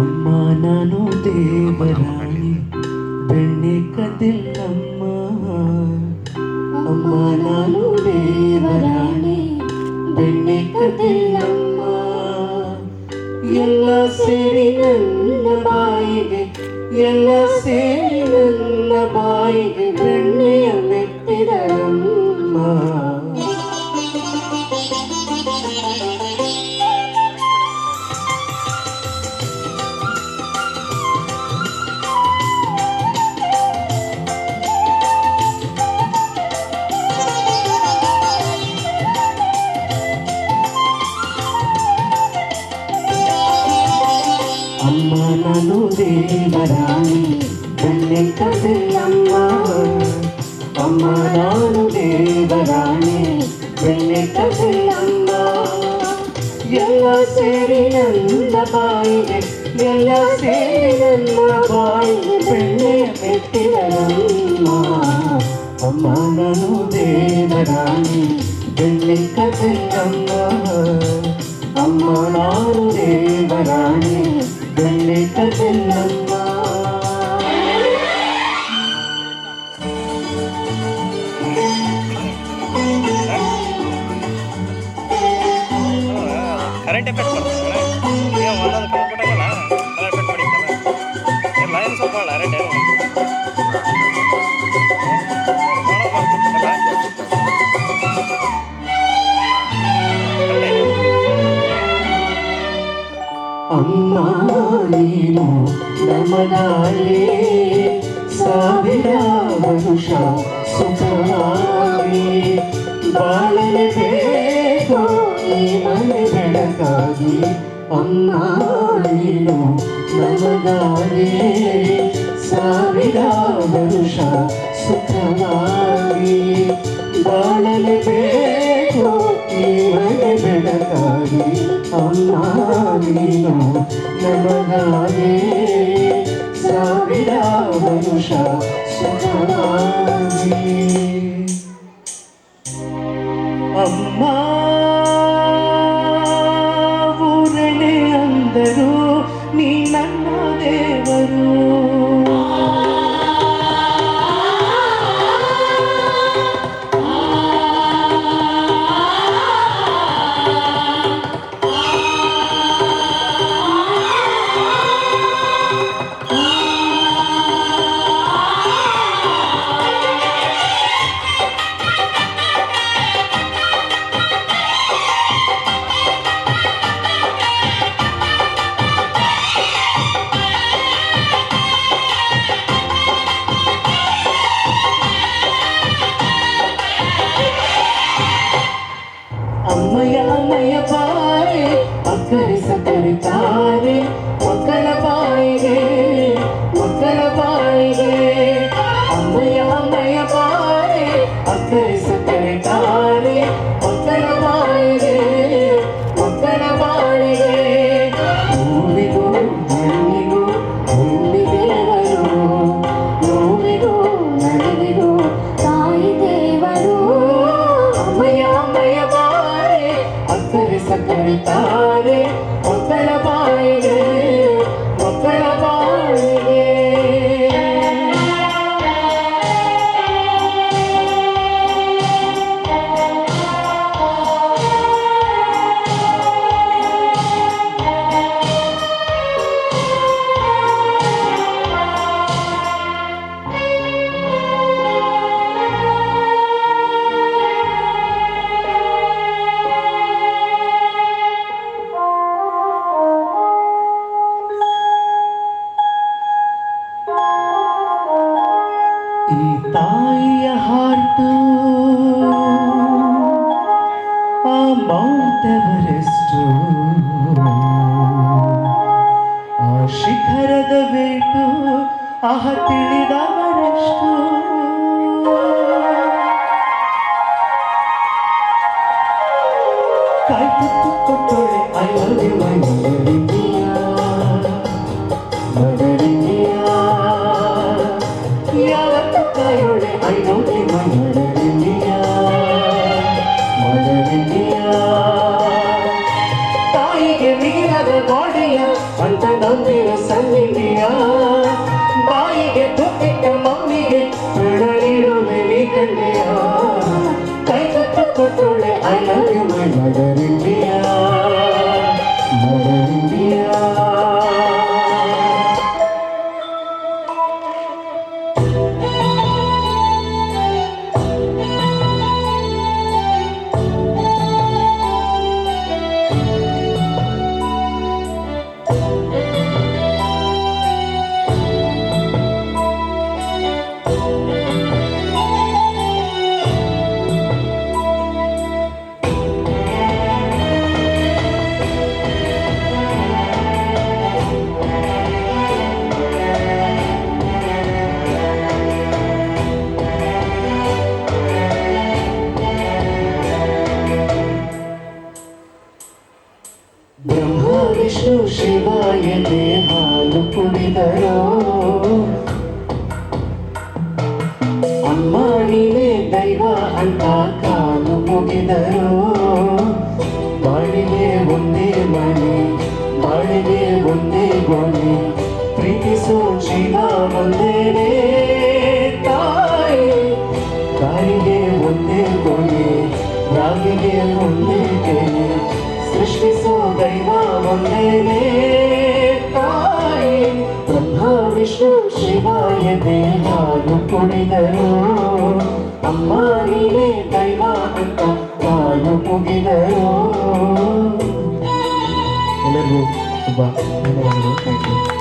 ಅಮ್ಮ ನಾನು ದೇವರಾಣಿ ಬೆಣ್ಣೆ ಕದಿಲ್ಲಮ್ಮ. ಅಮ್ಮ ನಾನು ದೇವರಾಣಿ ಬೆಣ್ಣೆ ಕದಿಲ್ಲಮ್ಮ. ಎಲ್ಲ ಸೇರಿ ನನ್ನ ಬಾಯಿಗೆ, ಎಲ್ಲ ಸೇರಿ ನನ್ನ ಬಾಯಿಗೆ ಬೆಣ್ಣೆಯ ಮೆತ್ತಿದರಮ್ಮ. ಅಮ್ಮ ನಾನು ದೇವರಾಣಿ ಬೆಣ್ಣೆ ಕದಿಲ್ಲಮ್ಮ. ಅಮ್ಮ ನಾನು ದೇವರಾಣಿ ಬೆಣ್ಣೆ ಕದಿಲ್ಲಮ್ಮ. ಎಲ್ಲ ಸೇರಿ ನನ್ನ ಬಾಯಿಗೆ, ಎಲ್ಲ ಸೇರಿ ನನ್ನ ಬಾಯಿಗೆ ಬೆಣ್ಣೆಯ ಮೆಟ್ಟಿದರಮ್ಮ. ಅಮ್ಮ ನಾನು ದೇವರಾಣಿ ಬೆಣ್ಣೆ ಕದಿಲ್ಲಮ್ಮ. ಅಮ್ಮ ನಾನು ದೇವರಾಣಿ ಬೆಣ್ಣೆ ಕದಿಲ್ಲಮ್ಮ. ಕರೆಂಟ್ ಎಫೆಕ್ಟ್ ಬರ್ತದೆ ಒಂದೊಂದು ಕಂಪ್ಯೂಟರ್ಗೆಲ್ಲ ಕಲರ್ ಎಫೆಕ್ಟ್ ಮಾಡಿದ್ದಲ್ಲ ಲೈನ್ ಸ್ವಲ್ಪ ಡೈರೆಕ್ಟ್ ಅಮ್ಮ ನೀನು ನಮಗಾಗಿ ಸಾವಿರ ವರುಷ ಸುಖವಾಗಿ ಬಾಳಲೇಬೇಕು ಈ ಮನೆ ಬೆಳಕಾಗಿ. ಅಮ್ಮ ನೀನು ನಮಗಾಗಿ ಸಾವಿರ ವರುಷ ಸುಖವಾಗಿ ಬಾಳಲೇಬೇಕು ಈ ಮನೆ ಬೆಳಕಾಗಿ. ಅಮ್ಮ ನೀನು ನಮಗಾಗಿ ಸಾವಿರ ವರುಷ ಸುಖವಾಗಿ. ಅಮ್ಮ ಊರನೆ ಅಂದರು ನೀ ನನ್ನ ದೇವರು. ಅಮ್ಮಯ್ಯ ಅಮ್ಮಯ್ಯ ಬಾರೆ ಅಕ್ಕರಿಸ ಕರಿತಾರೆ ಮಕ್ಕಳ ಬಾಯಿಗೆ, ಮಕ್ಕಳ ಬಾಯಿಗೆ. ಅಮ್ಮಯ್ಯ ಅಮ್ಮಯ್ಯ ಬಾರೆ ಅಕ್ಕರಿಸ ಕರಿತಾರೆ ಮಕ್ಕಳ ಬಾಯಿಗೆ, ಮಕ್ಕಳ ಬಾಯಿಗೆ. ನೋವಿಗೂ ಹಣ್ಣಿಗೂ ಹುಣ್ಣಿ ದೇವರು, ನೋವಿಗೂ ನಲಿವಿಗೂ ತಾಯಿ ದೇವರು. ಅಮ್ಮಯ್ಯ ಅಮ್ಮಯ್ಯ ಕರಿತಾರೆ ಮಕ್ಕಳ ಬಾಯಿಗೆ, ಮಕ್ಕಳ ತಾಯಿಯ ಅಂತ ನಂಬಿರೋ ಸನ್ನಿಧಿಯ ಬಾಯಿಗೆ ತುತ್ತಿಟ್ಟ ಮಮ್ಮಿಗೆ ಹಣ ನೀಡುವೆ ನೀ ಕಂಡೆಯ ಕೈ ತುತ್ತು ಕೊಟ್ಟೊಳ್ಳೆ I love you my mother India mother India Brahma Vishnu ಶಿವಾಯ ಹಾಲು ಕುಡಿದರೋ ಅಮ್ಮ ನೀನೇ ದೈವ ಅಂತ ಕಾಲು ಮುಗಿದರೋ ಬಾಳಿಗೆ ಒಂದೇ ಮನೆ ಬಾಳಿಗೆ ಒಂದೇ ಗೊನೆ ಪ್ರೀತಿಸೋ ಜೀವ ಒಂದೇನೇ ತಾಯಿ ತಾಯಿಗೆ ಒಂದೇ ಕೊನೆ ರಾಗಿಗೆ ಒಂದೇ ಕೆನೆ ಸೃಷ್ಟಿಸೋ ದೈವ ಒಂದೇನೇ ತಾಯಿ ಬ್ರಹ್ಮ ವಿಷ್ಣು ಶಿವಾಯ ಹಾಲು ಕುಡಿದರು ಅಮ್ಮ ನೀನೇ ದೈವ ಅಂತ ಕಾಲು ಮುಗಿದರು ಎಲ್ಲರಿಗೂ ತುಂಬ ಧನ್ಯವಾದಗಳು. Thank you.